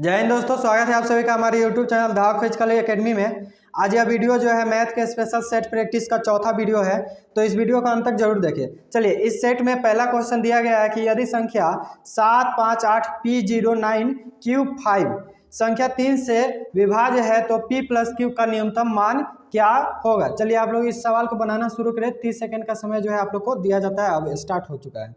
जय हिंद दोस्तों, स्वागत है आप सभी का हमारे YouTube चैनल धाक फिजिकल एकेडमी में। आज यह वीडियो जो है मैथ के स्पेशल सेट प्रैक्टिस का चौथा वीडियो है, तो इस वीडियो का अंत तक जरूर देखें। चलिए, इस सेट में पहला क्वेश्चन दिया गया है कि यदि संख्या 758P09Q5 संख्या 3 से विभाज्य है तो P + Q का न्यूनतम मान क्या होगा। चलिए आप लोग इस सवाल को बनाना शुरू करें। 30 सेकेंड का समय जो है आप लोग को दिया जाता है। अब स्टार्ट हो चुका है।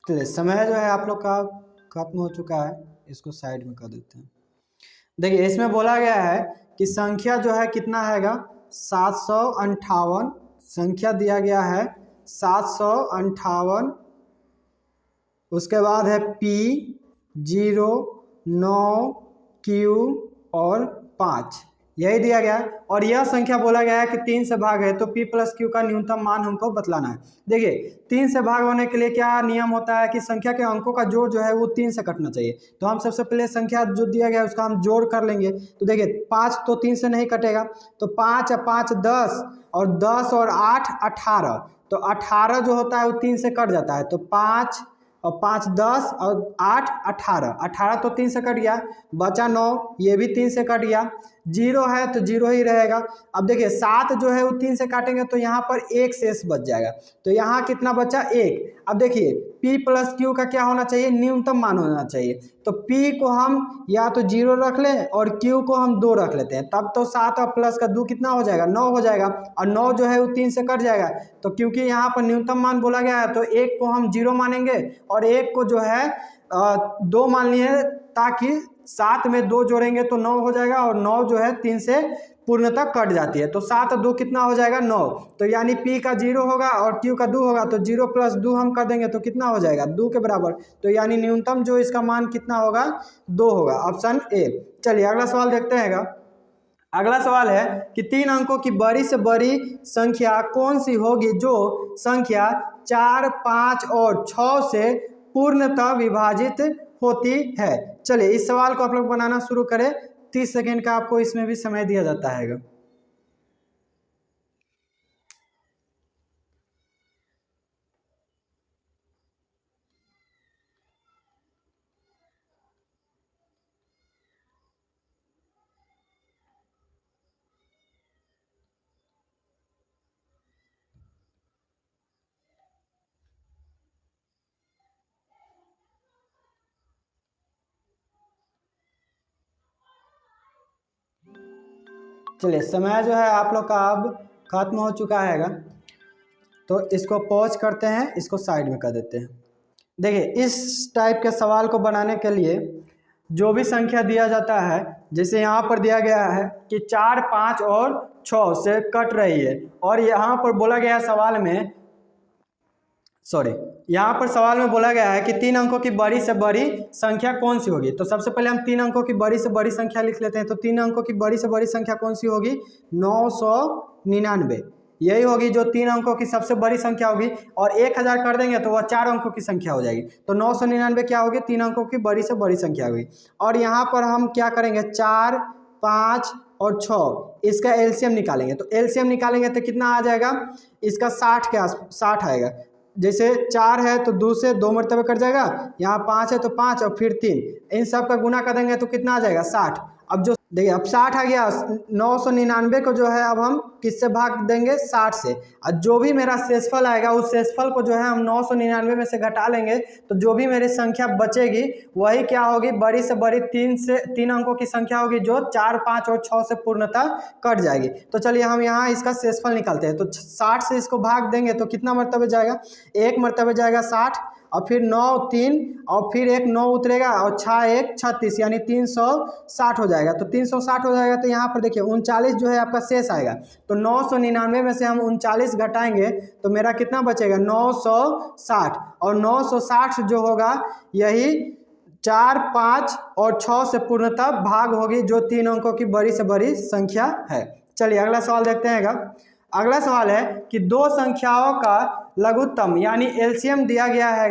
चलिए, समय जो है आप लोग का खत्म हो चुका है, इसको साइड में कर देते हैं। देखिए, इसमें बोला गया है कि संख्या जो है कितना हैगा 758। संख्या दिया गया है 758। उसके बाद है P 0 9 Q और 5, यही दिया गया है। और यह संख्या बोला गया है कि 3 से भाग है तो P + Q का न्यूनतम मान हमको बतलाना है। देखिए, 3 से भाग होने के लिए क्या नियम होता है कि संख्या के अंकों का जोड़ जो है वो 3 से कटना चाहिए। तो हम सबसे पहले संख्या जो दिया गया है उसका हम जोड़ कर लेंगे। तो देखिए, 5 तो 3 से नहीं कटेगा, तो 5 और 5 10, और 10 और 8 18। तो 18 जो होता है वो 3 से कट जाता है। तो 5 और 5 10 और 8 18। 18 तो 3 से कट गया, बचा 9, ये भी 3 से कट गया। 0 है तो 0 ही रहेगा। अब देखिए, 7 जो है वो 3 से काटेंगे तो यहाँ पर 1 शेष बच जाएगा। तो यहाँ कितना बचा 1। अब देखिए, P + Q का क्या होना चाहिए, न्यूनतम मान होना चाहिए। तो P को हम या तो 0 रख लें और Q को हम 2 रख लेते हैं, तब तो 7 और प्लस का 2 कितना हो जाएगा 9 हो जाएगा। और 9 जो है वो 3 से कट जाएगा। तो क्योंकि यहाँ पर न्यूनतम मान बोला गया है तो 1 को हम 0 मानेंगे और 1 को जो है 2 मान लिए, ताकि 7 में 2 जोड़ेंगे तो 9 हो जाएगा। और 9 जो है 3 से पूर्णतः कट जाती है। तो 7 और 2 कितना हो जाएगा 9। तो यानी P का 0 होगा और Q का 2 होगा, तो 0 + 2 हम कर देंगे तो कितना हो जाएगा 2 के बराबर। तो यानी न्यूनतम जो इसका मान कितना होगा 2 होगा, ऑप्शन ए। चलिए अगला सवाल देखते हैं। अगला सवाल है कि 3 अंकों की बड़ी से बड़ी संख्या कौन सी होगी जो संख्या 4 5 और 6 से पूर्णतः विभाजित होती है। चलिए इस सवाल को आप लोग बनाना शुरू करें। 30 सेकेंड का आपको इसमें भी समय दिया जाता है। चलिए, समय जो है आप लोग का अब खत्म हो चुका है, तो इसको पॉज करते हैं, इसको साइड में कर देते हैं। देखिए, इस टाइप के सवाल को बनाने के लिए जो भी संख्या दिया जाता है, जैसे यहाँ पर दिया गया है कि 4 5 और 6 से कट रही है, और यहाँ पर बोला गया है सवाल में, यहाँ पर सवाल में बोला गया है कि 3 अंकों की बड़ी से बड़ी संख्या कौन सी होगी। तो सबसे पहले हम 3 अंकों की बड़ी से बड़ी संख्या लिख लेते हैं। तो 3 अंकों की बड़ी से बड़ी संख्या कौन सी होगी 999, यही होगी जो 3 अंकों की सबसे बड़ी संख्या होगी। और 1000 कर देंगे तो वह 4 अंकों की संख्या हो जाएगी। तो 999 क्या होगी 3 अंकों की बड़ी से बड़ी संख्या होगी। और यहाँ पर हम क्या करेंगे 4 5 और 6, इसका एलसीएम निकालेंगे। तो एलसीएम निकालेंगे तो कितना आ जाएगा इसका 60 के आस 60 आएगा। जैसे 4 है तो 2 से 2 मरतबे कट जाएगा, यहाँ 5 है तो 5 और फिर 3, इन सब का गुना कर देंगे तो कितना आ जाएगा 60। अब जो देखिए, अब 60 आ गया, 999 को जो है अब हम किससे भाग देंगे 60 से। और जो भी मेरा शेषफल आएगा उस शेषफल को जो है हम 999 में से घटा लेंगे, तो जो भी मेरी संख्या बचेगी वही क्या होगी बड़ी से बड़ी 3 अंकों की संख्या होगी, जो 4 5 और 6 से पूर्णतः कट जाएगी। तो चलिए हम यहाँ इसका शेषफल निकालते हैं। तो 60 से इसको भाग देंगे तो कितना मरतबे जाएगा 1 मरतबे जाएगा 60, और फिर 9 3 और फिर एक 9 उतरेगा और 6 1 36, यानी 360 हो जाएगा। तो 360 हो जाएगा तो यहाँ पर देखिए 39 जो है आपका शेष आएगा। तो 999 में से हम 39 घटाएंगे तो मेरा कितना बचेगा 960, और 960 जो होगा यही 4, 5 और 6 से पूर्णतः भाग होगी, जो 3 अंकों की बड़ी से बड़ी संख्या है। चलिए अगला सवाल देखते हैं। अगला सवाल है कि दो संख्याओं का लघुत्तम यानी एलसीएम दिया गया है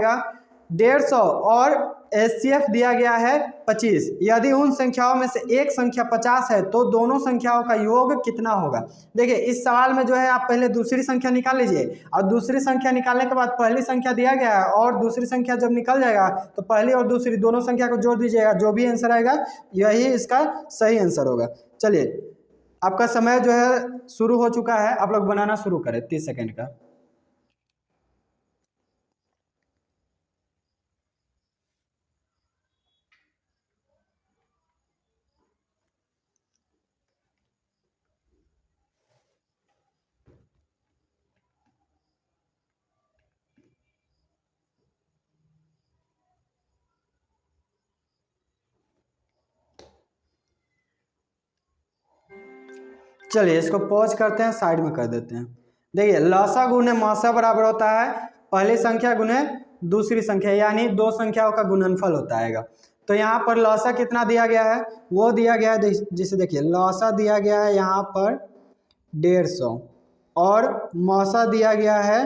150 और एचसीएफ दिया गया है 25। यदि उन संख्याओं में से एक संख्या 50 है तो दोनों संख्याओं का योग कितना होगा। देखिए इस सवाल में जो है आप पहले दूसरी संख्या निकाल लीजिए, और दूसरी संख्या निकालने के बाद पहली संख्या दिया गया है और दूसरी संख्या जब निकल जाएगा तो पहली और दूसरी दोनों संख्या को जोड़ दीजिएगा, जो भी आंसर आएगा यही इसका सही आंसर होगा। चलिए आपका समय जो है शुरू हो चुका है, आप लोग बनाना शुरू करें 30 सेकेंड का। चलिए इसको पॉज करते हैं, साइड में कर देते हैं। देखिए लसा गुने मसा बराबर होता है पहली संख्या गुने दूसरी संख्या, यानी दो संख्याओं का गुणनफल होता है। तो यहाँ पर लसा कितना दिया गया है, वो दिया गया है, जिसे देखिए लसा दिया गया है यहाँ पर 150 और मौसा दिया गया है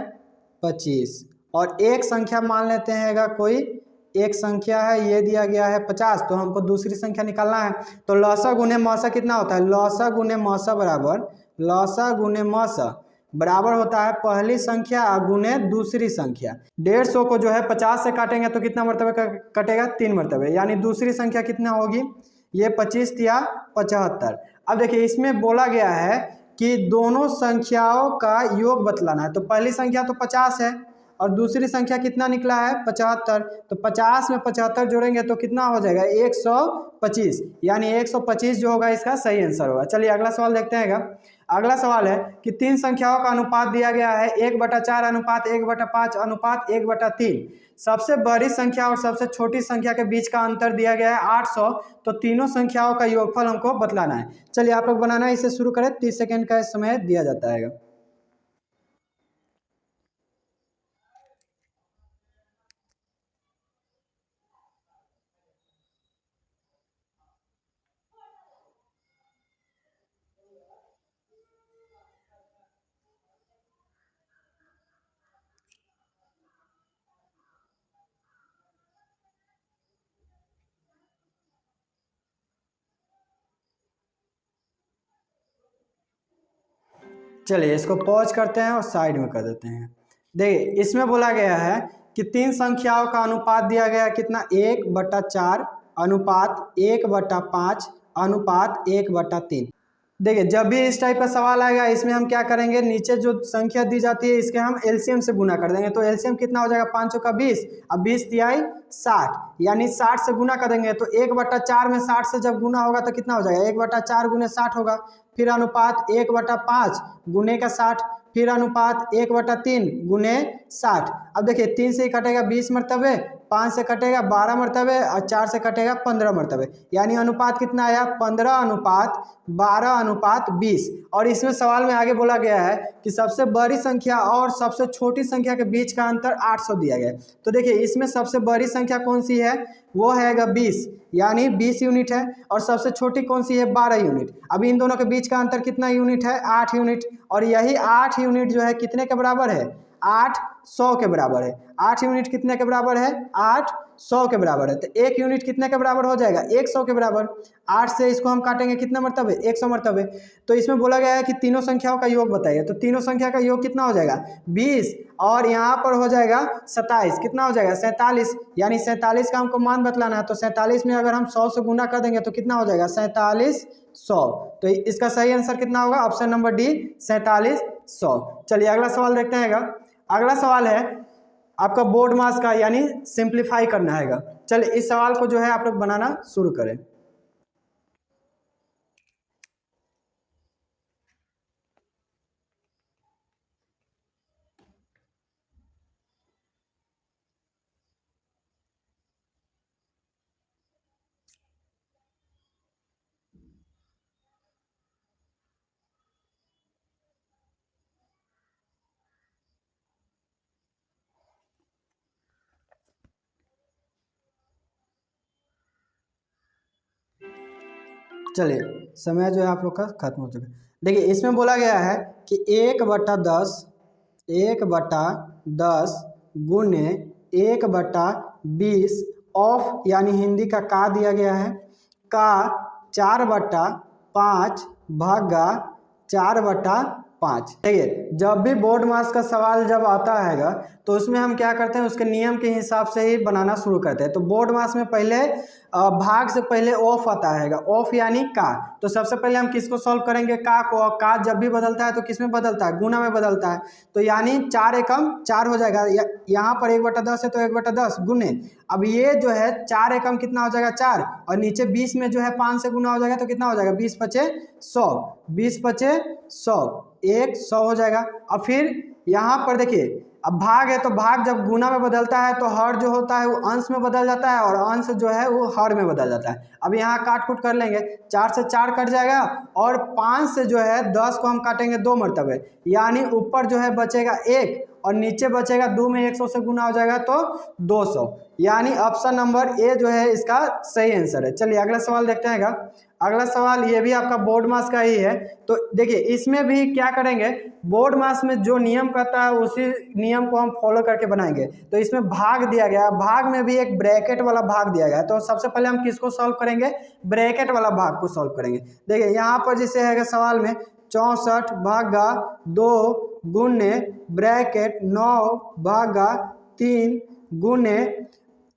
25, और एक संख्या मान लेते हैं कोई एक संख्या है, ये दिया गया है 50, तो हमको दूसरी संख्या निकालना है। तो लौसा गुने मौसा कितना होता है, लौसा गुने मौसा बराबर लौसा गुने मौसा बराबर होता है पहली संख्या गुने दूसरी संख्या। 150 को जो है 50 से काटेंगे तो कितना मरतबे कटेगा, 3 मरतबे, यानी दूसरी संख्या कितना होगी, ये 25 या 75। अब देखिए इसमें बोला गया है कि दोनों संख्याओं का योग बतलाना है। तो पहली संख्या तो 50 है और दूसरी संख्या कितना निकला है 75, तो 50 में 75 जोड़ेंगे तो कितना हो जाएगा 125, यानी 125 जो होगा इसका सही आंसर होगा। चलिए अगला सवाल देखते हैं। अगला सवाल है कि तीन संख्याओं का अनुपात दिया गया है 1/4 अनुपात 1/5 अनुपात 1/3। सबसे बड़ी संख्या और सबसे छोटी संख्या के बीच का अंतर दिया गया है 800। तो तीनों संख्याओं का योगफल हमको बतलाना है। चलिए आप लोग बनाना इसे शुरू करें, 30 सेकेंड का समय दिया जाता है। चलिए इसको पॉज करते हैं और साइड में कर देते हैं। देखिए इसमें बोला गया है कि तीन संख्याओं का अनुपात दिया गया है कितना, 1/4 अनुपात 1/5 अनुपात 1/3। देखिए जब भी इस टाइप का सवाल आएगा इसमें हम क्या करेंगे, नीचे जो संख्या दी जाती है इसके हम एलसीएम से गुना कर देंगे। तो एलसीएम कितना हो जाएगा, 5 का 20, अब 20 तिहाई 60, यानी 60 से गुना कर देंगे। तो 1/4 में 60 से जब गुना होगा तो कितना हो जाएगा, 1/4 गुने 60 होगा। फिर अनुपात 1/5 गुने का 60, फिर अनुपात 1/3 गुने 60। अब देखिए 3 से ही कटेगा 20 मरतबे, 5 से कटेगा 12 मरतबे और 4 से कटेगा 15 मरतबे, यानी अनुपात कितना आया 15/12/20। और इसमें सवाल में आगे बोला गया है कि सबसे बड़ी संख्या और सबसे छोटी संख्या के बीच का अंतर 800 दिया गया है। तो देखिए इसमें सबसे बड़ी संख्या कौन सी है, वो है 20, यानी 20 यूनिट है, और सबसे छोटी कौन सी है 12 यूनिट। अभी इन दोनों के बीच का अंतर कितना यूनिट है, 8 यूनिट, और यही 8 यूनिट जो है कितने के बराबर है, 800 के बराबर है। 8 यूनिट कितने के बराबर है, 800 के बराबर है। तो 1 यूनिट कितने के बराबर हो जाएगा, 100 के बराबर। 8 से इसको हम काटेंगे कितने मरतबे, 100 मरतबे। तो इसमें बोला गया है कि तीनों संख्याओं का योग बताइए। तो तीनों संख्या का योग कितना हो जाएगा 20, और यहाँ पर हो जाएगा 27, कितना हो जाएगा 47, यानी 47 का हमको मान बतलाना है। तो 47 में अगर हम 100 से गुना कर देंगे तो कितना हो जाएगा 4700। तो इसका सही आंसर कितना होगा, ऑप्शन नंबर डी 4700। चलिए अगला सवाल देखते हैं। अगला सवाल है आपका बोर्ड मास का, यानी सिंप्लीफाई करना है। चलिए इस सवाल को जो है आप लोग बनाना शुरू करें। चलिए समय जो है आप लोग का खत्म हो चुका है। देखिए इसमें बोला गया है कि 1/10 गुने 1/20 ऑफ, यानी हिंदी का का दिया गया है, का 4/5 भागा 4/5। देखिए जब भी बोर्ड मास का सवाल जब आता हैगा तो उसमें हम क्या करते हैं, उसके नियम के हिसाब से ही बनाना शुरू करते हैं। तो बोर्ड मास में पहले भाग से पहले ऑफ आता हैगा, ऑफ यानी का। तो सबसे पहले हम किसको सॉल्व करेंगे, का को। और का जब भी बदलता है तो किस में बदलता है, गुना में बदलता है। तो यानी 4 एकम 4 हो जाएगा, यहाँ पर 1/10 है तो 1/10 गुने। अब ये जो है 4 एकम कितना हो जाएगा 4, और नीचे 20 में जो है 5 से गुना हो जाएगा तो कितना हो जाएगा 20 × 5 = 100, 20 × 5 = 100, 100 हो जाएगा। अब फिर यहाँ पर देखिए अब भाग है तो भाग जब गुना में बदलता है तो हर जो होता है वो अंश में बदल जाता है, और अंश जो है वो हर में बदल जाता है। अब यहाँ काट कूट कर लेंगे, 4 से 4 कट जाएगा, और 5 से जो है 10 को हम काटेंगे 2 मरतबे, यानी ऊपर जो है बचेगा 1 और नीचे बचेगा 2 में 100 से गुना हो जाएगा तो 200, यानी ऑप्शन नंबर ए जो है इसका सही आंसर है। चलिए अगला सवाल देखते हैं। अगला सवाल ये भी आपका बोर्ड मास का ही है। तो देखिए इसमें भी क्या करेंगे, बोर्ड मास में जो नियम कहता है उसी नियम को हम फॉलो करके बनाएंगे। तो इसमें भाग दिया गया है, भाग में भी एक ब्रैकेट वाला भाग दिया गया है। तो सबसे पहले हम किसको सॉल्व करेंगे, ब्रैकेट वाला भाग को सॉल्व करेंगे। देखिए यहाँ पर जैसे है सवाल में 64 भागा 2 गुने ब्रैकेट 9 भागा 3 गुने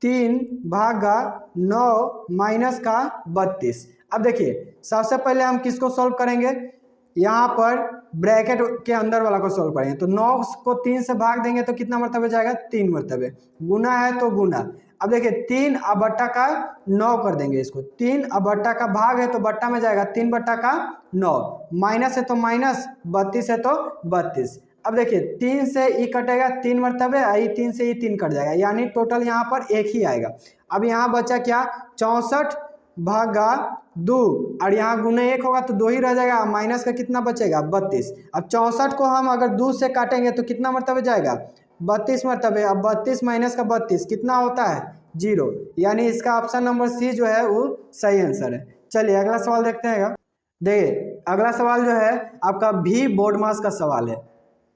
3 भागा 9 माइनस का 32। अब देखिए सबसे पहले हम किसको सॉल्व करेंगे, यहाँ पर ब्रैकेट के अंदर वाला को सॉल्व करेंगे। तो 9 को 3 से भाग देंगे तो कितना मरतबे जाएगा, 3 मरतबे। गुना है तो गुना। अब देखिए 3 अब बट्टा का 9 कर देंगे इसको, 3 अब बट्टा का भाग है तो बट्टा में जाएगा 3/9, माइनस है तो माइनस, 32 है तो 32। अब देखिए 3 से ई कटेगा 3 मरतबे, आई 3 से ई 3 कट जाएगा, यानी टोटल यहाँ पर 1 ही आएगा। अब यहाँ बचा क्या, 64 भागा 2, और यहाँ गुना 1 होगा तो 2 ही रह जाएगा, माइनस का कितना बचेगा 32। अब 64 को हम अगर 2 से काटेंगे तो कितना मरतबे जाएगा, 32 मरतबे। अब 32 माइनस का 32 कितना होता है 0, यानी इसका ऑप्शन नंबर सी जो है वो सही आंसर है। चलिए अगला सवाल देखते हैं। देखिए अगला सवाल जो है आपका भी बोर्ड मास का सवाल है।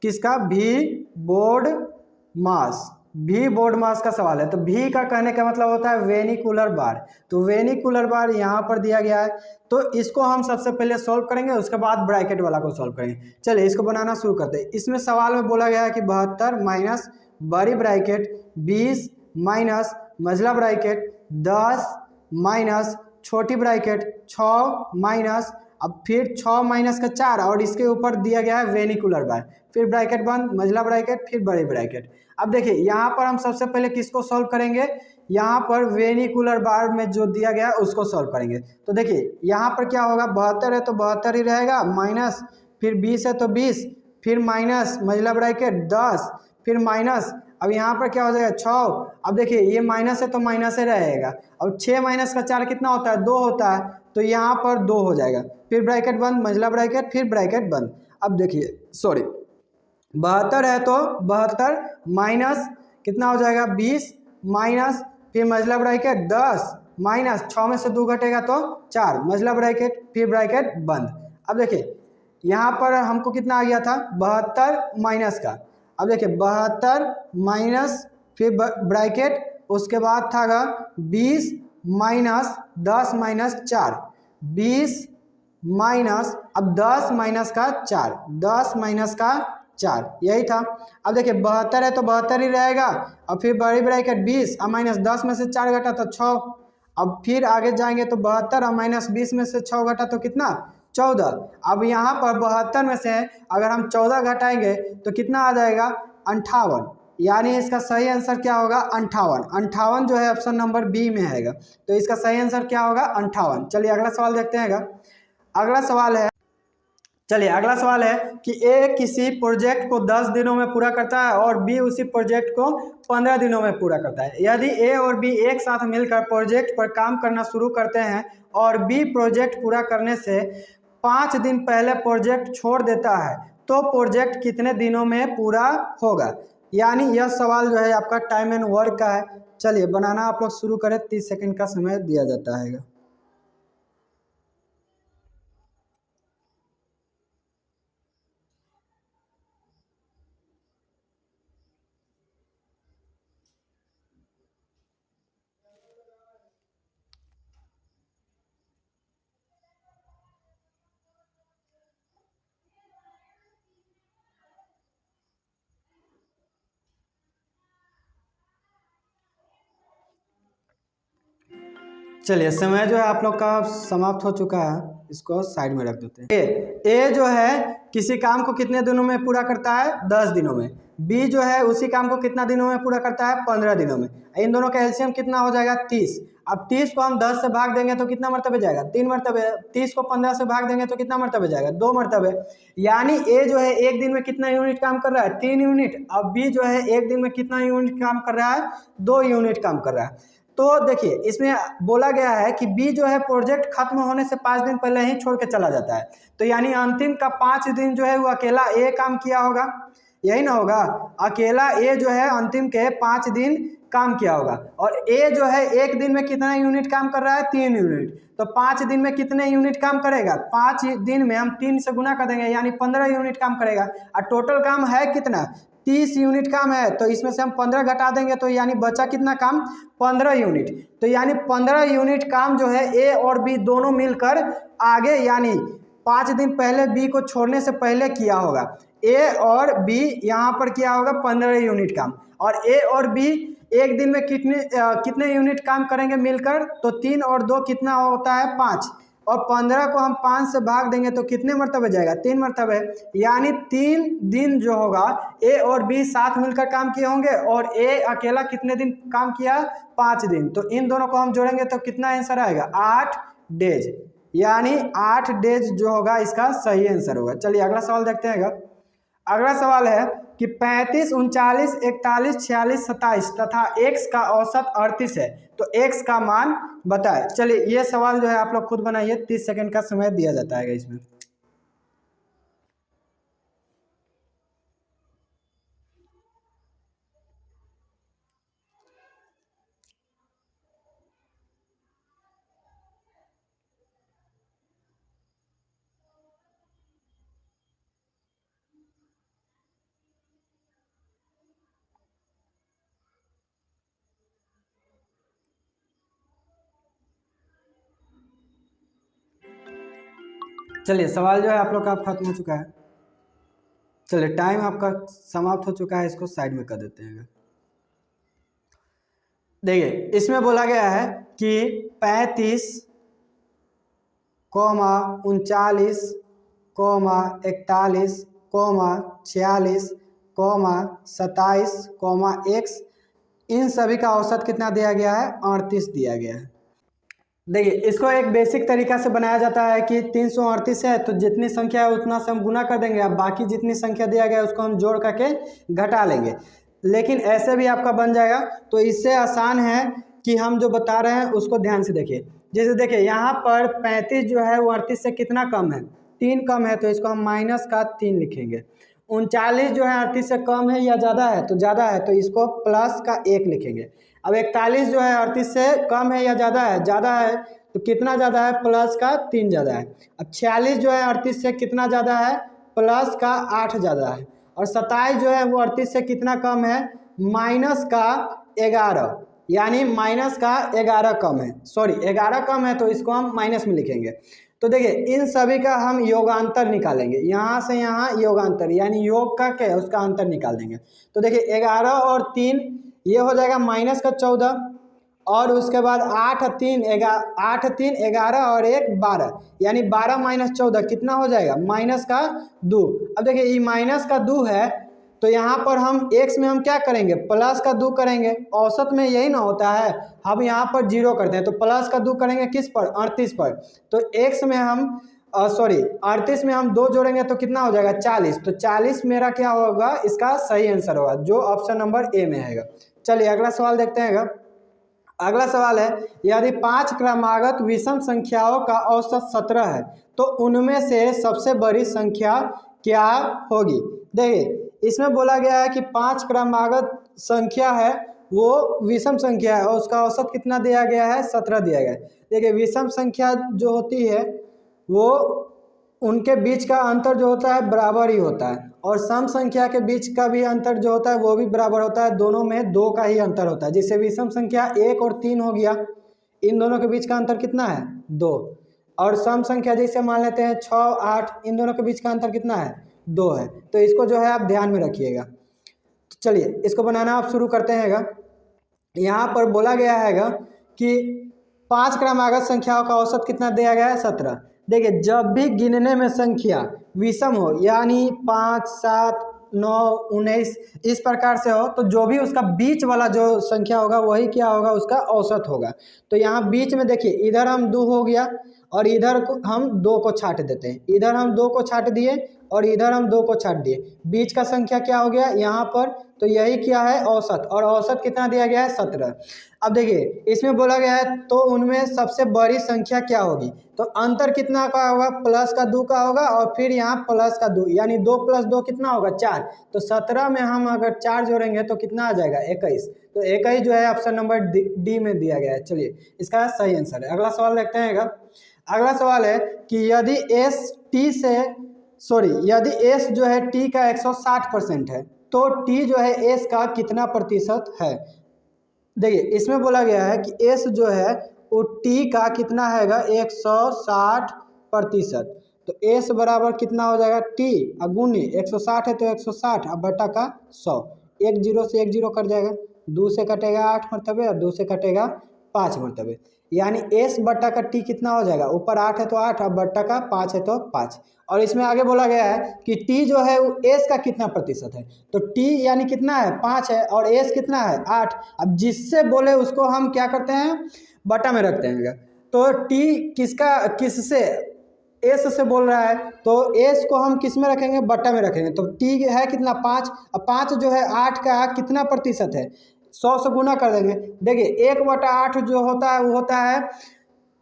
किसका, भी बोर्ड मास, भी बोर्ड मास का सवाल है। तो भी का कहने का मतलब होता है वेनिकुलर बार। तो वेनिकुलर बार यहाँ पर दिया गया है, तो इसको हम सबसे पहले सॉल्व करेंगे, उसके बाद ब्रैकेट वाला को सॉल्व करेंगे। चलिए इसको बनाना शुरू करते हैं। इसमें सवाल में बोला गया है कि 72 माइनस बड़ी ब्रैकेट 20 माइनस मझला ब्रैकेट 10 माइनस छोटी ब्रैकेट 6 माइनस, अब फिर 6 माइनस का 4, और इसके ऊपर दिया गया है वेनिकुलर बार, फिर ब्रैकेट बंद, मझला ब्रैकेट, फिर बड़ी ब्रैकेट। अब देखिए यहाँ पर हम सबसे पहले किसको सॉल्व करेंगे, यहाँ पर वेनिकुलर बार में जो दिया गया है उसको सॉल्व करेंगे। तो देखिए यहाँ पर क्या होगा, 72 है तो 72 ही रहेगा, माइनस, फिर 20 है तो 20, फिर माइनस मझला ब्रैकेट 10, फिर माइनस, अब यहाँ पर क्या हो जाएगा 6। अब देखिए ये माइनस है तो माइनस ही रहेगा, अब 6 माइनस का 4 कितना होता है 2 होता है, तो यहाँ पर 2 हो जाएगा, फिर ब्रैकेट बंद, मझला ब्रैकेट, फिर ब्रैकेट बंद। अब देखिए 72 है तो 72 माइनस कितना हो जाएगा 20 माइनस, फिर मझला ब्रैकेट 10 माइनस, 6 में से 2 घटेगा तो 4, मझला ब्रैकेट, फिर ब्रैकेट बंद। अब देखिए यहाँ पर हमको कितना आ गया था 72 माइनस का। अब देखिए 72 माइनस, फिर ब्रैकेट, उसके बाद था 20 माइनस 10 माइनस 4, 20 माइनस, अब 10 माइनस का 4, 10 माइनस का 4, यही था। अब देखिए 72 है तो 72 ही रहेगा, अब फिर बड़ी ब्रैकेट 20 और माइनस 10 में से 4 घटा तो 6, अब फिर आगे जाएंगे तो 72 और माइनस 20 में से 6 घटा तो कितना 14। अब यहाँ पर 72 में से अगर हम 14 घटाएंगे तो कितना आ जाएगा 58, यानी इसका सही आंसर क्या होगा 58। 58 जो है ऑप्शन नंबर बी में आएगा, तो इसका सही आंसर क्या होगा 58। चलिए अगला सवाल देखते हैं। अगला सवाल है, चलिए अगला सवाल है कि ए किसी प्रोजेक्ट को 10 दिनों में पूरा करता है और बी उसी प्रोजेक्ट को 15 दिनों में पूरा करता है। यदि ए और बी एक साथ मिलकर प्रोजेक्ट पर काम करना शुरू करते हैं और बी प्रोजेक्ट पूरा करने से 5 दिन पहले प्रोजेक्ट छोड़ देता है, तो प्रोजेक्ट कितने दिनों में पूरा होगा। यानी यह सवाल जो है आपका टाइम एंड वर्क का है। चलिए बनाना आप लोग शुरू करें, 30 सेकंड का समय दिया जाता है। चलिए समय जो है आप लोग का समाप्त हो चुका है, इसको साइड में रख देते हैं। ए जो है किसी काम को कितने दिनों में पूरा करता है? 10 दिनों में। बी जो है उसी काम को कितना दिनों में पूरा करता है? 15 दिनों में। इन दोनों का एलसीएम कितना हो जाएगा? 30। अब 30 को हम 10 से भाग देंगे तो कितना मरतबे जाएगा? 3 मरतबे। 30 को 15 से भाग देंगे तो कितना मरतबे जाएगा? 2 मरतबे। यानी ए जो है एक दिन में कितना यूनिट काम कर रहा है? 3 यूनिट। अब बी जो है एक दिन में कितना यूनिट काम कर रहा है? 2 यूनिट काम कर रहा है। तो देखिए इसमें बोला गया है कि बी जो है प्रोजेक्ट खत्म होने से 5 दिन पहले ही छोड़ के चला जाता है, तो यानी अंतिम का 5 दिन जो है वो अकेला ए काम किया होगा, यही ना होगा? अकेला ए जो है अंतिम के 5 दिन काम किया होगा। और ए जो है एक दिन में कितना यूनिट काम कर रहा है? 3 यूनिट। तो 5 दिन में कितने यूनिट काम करेगा? 5 दिन में हम 3 से गुना कर देंगे, यानी 15 यूनिट काम करेगा। और टोटल काम है कितना? 30 यूनिट काम है, तो इसमें से हम 15 घटा देंगे तो यानी बचा कितना काम? 15 यूनिट। तो यानी 15 यूनिट काम जो है ए और बी दोनों मिलकर आगे, यानी 5 दिन पहले बी को छोड़ने से पहले किया होगा। ए और बी यहाँ पर किया होगा 15 यूनिट काम। और ए और बी एक दिन में कितने यूनिट काम करेंगे मिलकर? तो 3 और 2 कितना होता है? 5। और 15 को हम 5 से भाग देंगे तो कितने मरतबे जाएगा? 3 मरतबे। यानी 3 दिन जो होगा ए और बी साथ मिलकर काम किए होंगे, और ए अकेला कितने दिन काम किया? 5 दिन। तो इन दोनों को हम जोड़ेंगे तो कितना आंसर आएगा? 8 डेज। यानी 8 डेज जो होगा इसका सही आंसर होगा। चलिए अगला सवाल देखते हैं। अगला सवाल है कि 35, 39, 41, 46, 27 तथा x का औसत 38 है, तो x का मान बताएं। चलिए ये सवाल जो है आप लोग खुद बनाइए, 30 सेकंड का समय दिया जाता है इसमें। चलिए सवाल जो है आप लोग का खत्म हो चुका है। चलिए टाइम आपका समाप्त हो चुका है, इसको साइड में कर देते हैं। देखिए इसमें बोला गया है कि 35, 39, 41, 46, 27, x, इन सभी का औसत कितना दिया गया है? 38 दिया गया है। देखिए इसको एक बेसिक तरीका से बनाया जाता है कि 338 है तो जितनी संख्या है उतना से हम गुना कर देंगे, अब बाकी जितनी संख्या दिया गया है उसको हम जोड़ करके घटा लेंगे। लेकिन ऐसे भी आपका बन जाएगा। तो इससे आसान है कि हम जो बता रहे हैं उसको ध्यान से देखिए। जैसे देखिए यहाँ पर 35 जो है वो 38 से कितना कम है? 3 कम है, तो इसको हम माइनस का 3 लिखेंगे। 39 जो है 38 से कम है या ज़्यादा है? तो ज़्यादा है, तो इसको प्लस का 1 लिखेंगे। अब 41 जो है 38 से कम है या ज़्यादा है? ज़्यादा है, तो कितना ज़्यादा है? प्लस का 3 ज़्यादा है। अब 46 जो है 38 से कितना ज़्यादा है? प्लस का 8 ज़्यादा है। और 27 जो है वो 38 से कितना कम है? माइनस का 11, यानी माइनस का 11 कम है। सॉरी 11 कम है, तो इसको हम माइनस में लिखेंगे। तो देखिए इन सभी का हम योगांतर निकालेंगे, यहाँ से यहाँ योगांतर, यानी योग का क्या है उसका अंतर निकाल देंगे। तो देखिए 11 और 3 ये हो जाएगा माइनस का 14, और उसके बाद 8 3 11 और 1 12, यानी 12 माइनस 14 कितना हो जाएगा? माइनस का 2। अब देखिए ये माइनस का 2 है, तो यहाँ पर हम x में हम क्या करेंगे? प्लस का 2 करेंगे। औसत में यही ना होता है, हम यहाँ पर 0 करते हैं, तो प्लस का 2 करेंगे किस पर? 38 पर। तो x में हम 38 में हम 2 जोड़ेंगे तो कितना हो जाएगा? 40। तो 40 मेरा क्या होगा? इसका सही आंसर होगा, जो ऑप्शन नंबर ए में है। चलिए अगला सवाल देखते हैं। अगला सवाल है, यदि 5 क्रमागत विषम संख्याओं का औसत 17 है तो उनमें से सबसे बड़ी संख्या क्या होगी? देखिए इसमें बोला गया है कि 5 क्रमागत संख्या है वो विषम संख्या है और उसका औसत कितना दिया गया है? 17 दिया गया है। देखिए विषम संख्या जो होती है वो उनके बीच का अंतर जो होता है बराबर ही होता है, और सम संख्या के बीच का भी अंतर जो होता है वो भी बराबर होता है। दोनों में 2 का ही अंतर होता है। जैसे विषम संख्या 1 और 3 हो गया, इन दोनों के बीच का अंतर कितना है? 2। और सम संख्या जैसे मान लेते हैं 6, 8, इन दोनों के बीच का अंतर कितना है? 2 है। तो इसको जो है आप ध्यान में रखिएगा। तो चलिए इसको बनाना आप शुरू करते हैं। यहाँ पर बोला गया है कि 5 क्रमागत संख्याओं का औसत कितना दिया गया है 17। देखिए जब भी गिनने में संख्या विषम हो यानी 5, 7, 9, 19 इस प्रकार से हो तो जो भी उसका बीच वाला जो संख्या होगा वही क्या होगा उसका औसत होगा। तो यहाँ बीच में देखिए इधर हम 2 हो गया और इधर को हम 2 को छाट देते हैं, इधर हम 2 को छाट दिए और इधर हम 2 को छाट दिए, बीच का संख्या क्या हो गया यहाँ पर, तो यही क्या है औसत, और औसत कितना दिया गया है 17। अब देखिए इसमें बोला गया है तो उनमें सबसे बड़ी संख्या क्या होगी, तो अंतर कितना का होगा प्लस का 2 का होगा और फिर यहाँ प्लस का 2 यानी 2 + 2 कितना होगा 4। तो 17 में हम अगर 4 जोड़ेंगे तो कितना आ जाएगा 21। तो 21 जो है ऑप्शन नंबर डी में दिया गया है। चलिए इसका सही आंसर है। अगला सवाल देखते हैं। अगला सवाल है कि यदि एस जो है टी का 160% है तो टी जो है एस का कितना प्रतिशत है। देखिए इसमें बोला गया है कि एस जो है वो टी का कितना हैगा 160%। तो एस बराबर कितना हो जाएगा टी गुने 160 है तो 160 अब बटा का 100, 1 0 से 1 0 कट जाएगा, 2 से कटेगा 8 मरतबे और 2 से कटेगा 5 मरतबे, यानी एस बटा का टी कितना हो जाएगा, ऊपर 8 है तो 8 अब बटा का 5 है तो 5। और इसमें आगे बोला गया है कि टी जो है वो एस का कितना प्रतिशत है, तो टी यानी कितना है 5 है और एस कितना है 8। अब जिससे बोले उसको हम क्या करते हैं बटा में रखते हैं। तो टी किससे एस से बोल रहा है तो एस को हम किस में रखेंगे बटा में रखेंगे। तो टी है कितना 5, अब 5 जो है 8 का कितना प्रतिशत है 100 से गुना कर देंगे। देखिए 1/8 जो होता है वो होता है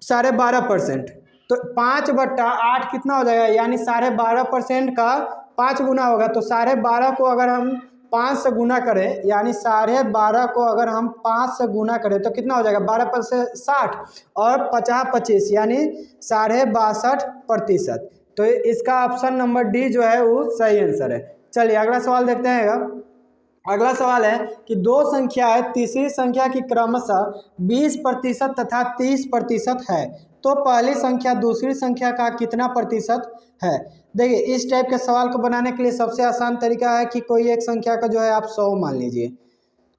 12.5%, तो 5/8 कितना हो जाएगा यानी 12.5% का 5 गुना होगा। तो 12.5 को अगर हम 5 से गुना करें यानी 12.5 को अगर हम 5 से गुना करें तो कितना हो जाएगा 12 से 60 और 50 25 यानी 62.5%। तो इसका ऑप्शन नंबर डी जो है वो सही आंसर है। चलिए अगला सवाल देखते हैं। अगला सवाल है कि दो संख्याएं तीसरी संख्या की क्रमशः 20% तथा 30% है तो पहली संख्या दूसरी संख्या का कितना प्रतिशत है। देखिए इस टाइप के सवाल को बनाने के लिए सबसे आसान तरीका है कि कोई एक संख्या का जो है आप 100 मान लीजिए,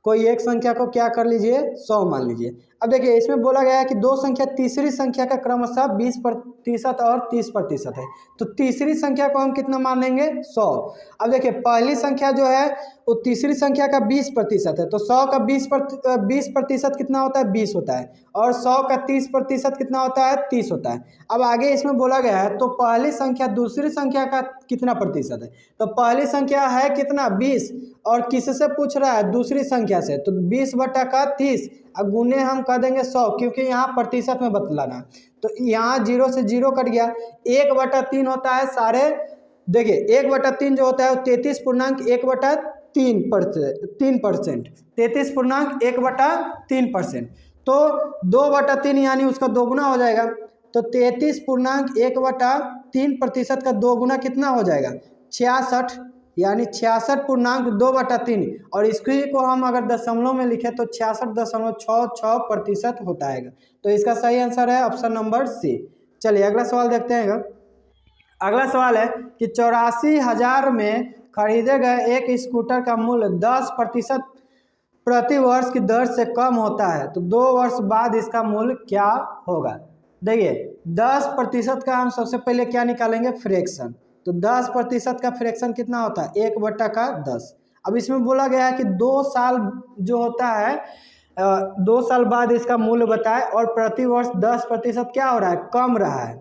कोई एक संख्या को क्या कर लीजिए 100 मान लीजिए। अब देखिए इसमें बोला गया है कि दो संख्या तीसरी संख्या का क्रमशः 20% और 30% है तो तीसरी संख्या को हम कितना मान लेंगे 100। अब देखिए पहली संख्या जो है वो तीसरी संख्या का 20% है तो 100 का 20% कितना होता है 20 होता है और 100 का 30% कितना होता है 30 होता है। अब आगे इसमें बोला गया है तो पहली संख्या दूसरी संख्या का कितना प्रतिशत है, तो पहली संख्या है कितना 20 और किससे पूछ रहा है दूसरी संख्या से, तो 20 बटा का 30 अब गुने हम कर देंगे 100 क्योंकि यहाँ प्रतिशत में बतलाना। तो यहाँ 0 से 0 कट गया, 1/3 होता है देखिए 1/3 जो होता है वो 33.1/3%, 33.1/3%। तो 2/3 यानी उसका दोगुना हो जाएगा, तो 33.1/3% का दोगुना कितना हो जाएगा 66 यानी 66.2/3 और इसकी को हम अगर दशमलव में लिखें तो 66.66% होता है। तो इसका सही आंसर है ऑप्शन नंबर सी। चलिए अगला सवाल देखते हैं। अगला सवाल है कि 84,000 में खरीदे गए एक स्कूटर का मूल्य 10% प्रति वर्ष की दर से कम होता है तो 2 वर्ष बाद इसका मूल्य क्या होगा। देखिए 10% का हम सबसे पहले क्या निकालेंगे फ्रैक्शन, तो 10% का फ्रैक्शन कितना होता है 1/10। अब इसमें बोला गया है कि 2 साल जो होता है 2 साल बाद इसका मूल्य बताए और प्रति वर्ष 10% क्या हो रहा है कम रहा है,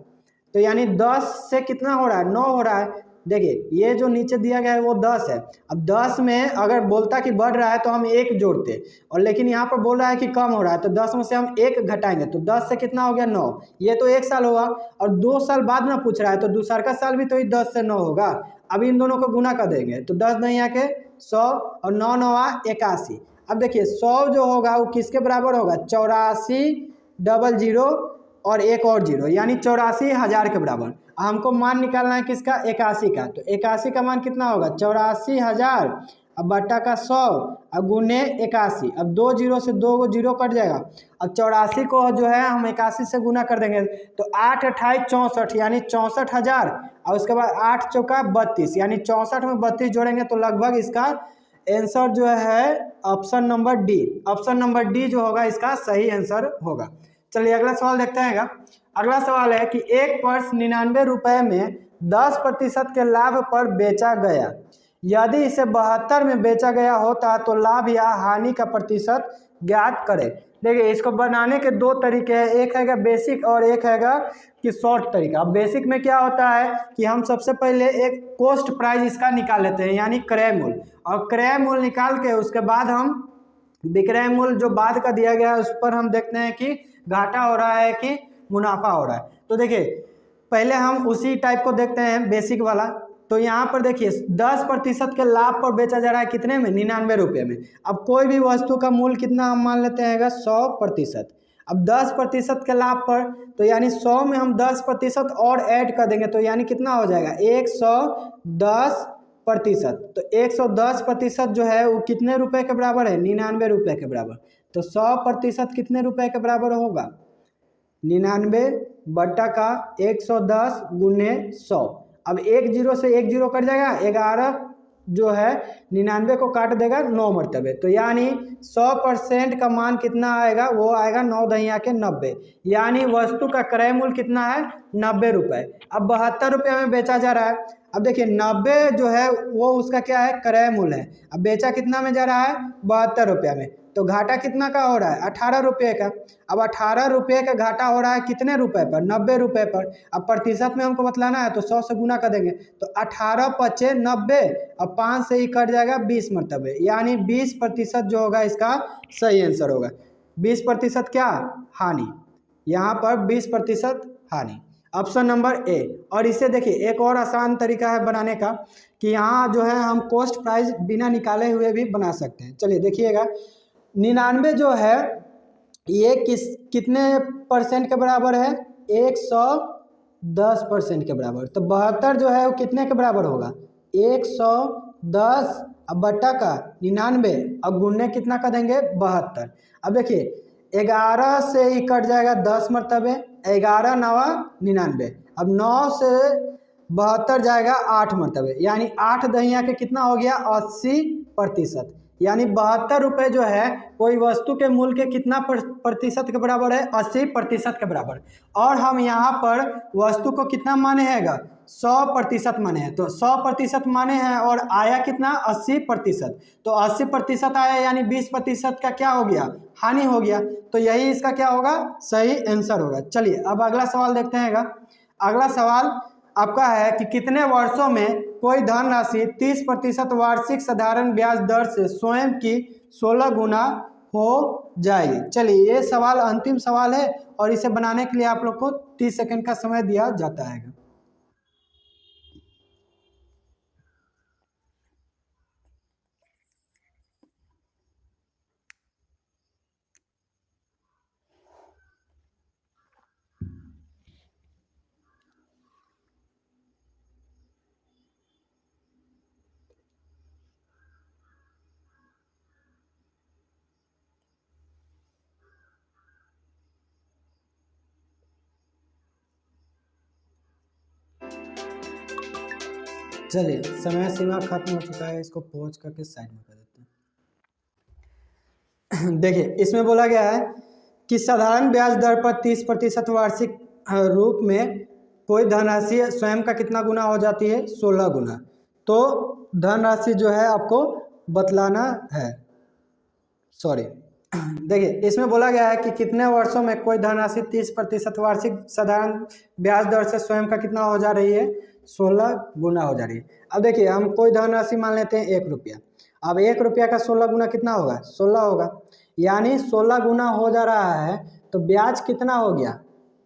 तो यानी 10 से कितना हो रहा है 9 हो रहा है। देखिए ये जो नीचे दिया गया है वो 10 है, अब 10 में अगर बोलता कि बढ़ रहा है तो हम 1 जोड़ते और लेकिन यहाँ पर बोल रहा है कि कम हो रहा है तो 10 में से हम 1 घटाएंगे तो 10 से कितना हो गया 9, ये तो 1 साल होगा और 2 साल बाद में पूछ रहा है तो दूसरा का साल भी तो 10 से 9 होगा। अब इन दोनों को गुना कर देंगे तो 10 नहीं आके 100 और 9 9 81। अब देखिए 100 जो होगा वो किसके बराबर होगा 8400 और एक और 0 यानी 84,000 के बराबर। हमको मान निकालना है किसका 81 का, तो 81 का मान कितना होगा 84,000 अब बटा का 100 अब गुने 81, अब 2 0 से 2 0 कट जाएगा। अब 84 को जो है हम 81 से गुना कर देंगे तो 8 28 64 यानी 64,000 और उसके बाद 8 चौका 32 यानी 64 में 32 जोड़ेंगे तो लगभग इसका आंसर जो है ऑप्शन नंबर डी जो होगा इसका सही आंसर होगा। चलिए अगला सवाल देखते हैं। अगला सवाल है कि एक पर्स 99 रुपये में 10% के लाभ पर बेचा गया, यदि इसे 72 में बेचा गया होता तो लाभ या हानि का प्रतिशत ज्ञात करें। देखिए इसको बनाने के दो तरीके हैं, एक हैगा बेसिक और एक हैगा कि शॉर्ट तरीका। अब बेसिक में क्या होता है कि हम सबसे पहले एक कॉस्ट प्राइस इसका निकाल लेते हैं यानी क्रय मूल्य, और क्रय मूल्य निकाल के उसके बाद हम विक्रय मूल्य जो बाद का दिया गया है उस पर हम देखते हैं कि घाटा हो रहा है कि मुनाफा हो रहा है। तो देखिए पहले हम उसी टाइप को देखते हैं बेसिक वाला। तो यहाँ पर देखिए 10% के लाभ पर बेचा जा रहा है कितने में, 99 रुपये में। अब कोई भी वस्तु का मूल्य कितना हम मान लेते हैं 100%। अब 10% के लाभ पर तो यानी 100 में हम 10% और ऐड कर देंगे तो यानी कितना हो जाएगा 110%। तो 110% जो है वो कितने रुपए के बराबर है, 99 रुपये के बराबर। तो 100% कितने रुपए के बराबर होगा, 99 बट्टा का 110 गुने 100। अब एक जीरो से एक जीरो कट जाएगा, 11 जो है 99 को काट देगा 9 मरतबे, तो यानी 100% का मान कितना आएगा, वो आएगा 9 दहिया के 90, यानी वस्तु का क्रय मूल्य कितना है 90 रुपये। अब 72 रुपये में बेचा जा रहा है। अब देखिए 90 जो है वो उसका क्या है, क्रय मूल्य है। अब बेचा कितना में जा रहा है, 72 रुपये में, तो घाटा कितना का हो रहा है, 18 रुपये का। अब 18 रुपये का घाटा हो रहा है कितने रुपए पर, 90 रुपये पर। अब प्रतिशत में हमको बतलाना है तो 100 से गुना कर देंगे, तो 18 पचे 90, अब 5 से ही कट जाएगा 20 मरतबे, यानी 20% जो होगा इसका सही आंसर होगा। 20% क्या, हानि, यहाँ पर 20% हानि, ऑप्शन नंबर ए। और इसे देखिए एक और आसान तरीका है बनाने का कि यहाँ जो है हम कॉस्ट प्राइस बिना निकाले हुए भी बना सकते हैं। चलिए देखिएगा 99 जो है ये कितने परसेंट के बराबर है, 110% के बराबर। तो 72 जो है वो कितने के बराबर होगा, 110 अब बट्टा का 99 अब गुणने कितना कर देंगे 72। अब देखिए 11 से ही कट जाएगा 10 मरतबे, 11 नवा 99, अब 9 से 72 जाएगा 8 मरतबे, यानी 8 दहिया के कितना हो गया 80%, यानी 72 रुपये जो है कोई वस्तु के मूल्य के कितना प्रतिशत के बराबर है, 80% के बराबर। और हम यहाँ पर वस्तु को कितना माने हैगा, 100% माने हैं, तो 100% माने हैं और आया कितना 80%, तो 80% आया यानी 20% का क्या हो गया, हानि हो गया। तो यही इसका क्या होगा, सही आंसर होगा। चलिए अब अगला सवाल देखते हैं। अगला सवाल आपका है कि कितने वर्षों में कोई धनराशि 30% वार्षिक साधारण ब्याज दर से स्वयं की 16 गुना हो जाएगी। चलिए ये सवाल अंतिम सवाल है और इसे बनाने के लिए आप लोग को 30 सेकंड का समय दिया जाता है। चलिए समय सीमा खत्म हो चुका है, इसको पॉज करके साइड में कर देते हैं। देखिए इसमें बोला गया है कि साधारण ब्याज दर पर 30% वार्षिक रूप में कोई धनराशि स्वयं का कितना गुना हो जाती है, 16 गुना। तो धनराशि जो है आपको बतलाना है, सॉरी देखिए इसमें बोला गया है कि कितने वर्षों में कोई धनराशि 30% वार्षिक साधारण ब्याज दर से स्वयं का कितना हो जा रही है, 16 गुना हो जा रही है। अब देखिए हम कोई धनराशि मान लेते हैं 1 रुपया। अब 1 रुपया का 16 गुना कितना होगा, 16 होगा, यानी 16 गुना हो जा रहा है, तो ब्याज कितना हो गया,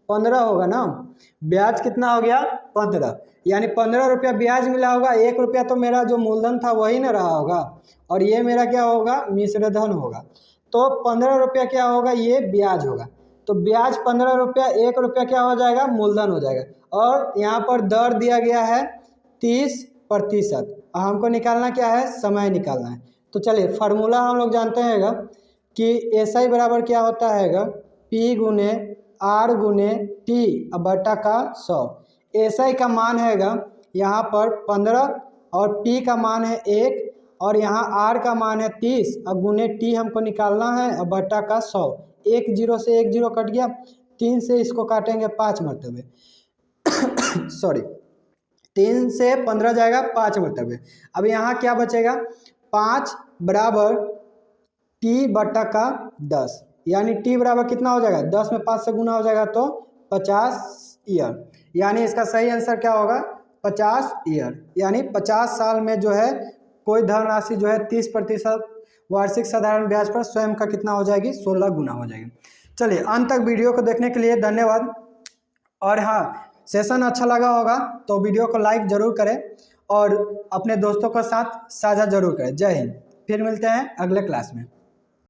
15 होगा ना। ब्याज कितना हो गया 15, यानी 15 रुपया ब्याज मिला होगा। 1 रुपया तो मेरा जो मूलधन था वही ना रहा होगा, और ये मेरा क्या होगा, मिश्र धन होगा। तो 15 रुपया क्या होगा, ये ब्याज होगा। तो ब्याज 15 रुपया, 1 रुपया क्या हो जाएगा, मूलधन हो जाएगा। और यहाँ पर दर दिया गया है 30%, हमको निकालना क्या है, समय निकालना है। तो चलिए फार्मूला हम लोग जानते हैं कि SI बराबर क्या होता है, P गुने R गुने T बटा का 100। SI का मान है यहाँ पर 15 और P का मान है 1 और यहाँ आर का मान है 30 और गुने टी हमको निकालना है और बटा का 100। एक जीरो से एक जीरो कट गया, 3 से इसको काटेंगे 5 मरतबे सॉरी 3 से 15 जाएगा 5 मरतबे। अब यहाँ क्या बचेगा, 5 बराबर टी बटा का 10, यानी टी बराबर कितना हो जाएगा, 10 में 5 से गुना हो जाएगा तो 50 ईयर। यानी इसका सही आंसर क्या होगा, 50 ईयर। यानी 50 साल में जो है कोई धनराशि जो है 30% वार्षिक साधारण ब्याज पर स्वयं का कितना हो जाएगी, 16 गुना हो जाएगी। चलिए अंत तक वीडियो को देखने के लिए धन्यवाद। और हाँ, सेशन अच्छा लगा होगा तो वीडियो को लाइक जरूर करें और अपने दोस्तों के साथ साझा जरूर करें। जय हिंद। फिर मिलते हैं अगले क्लास में।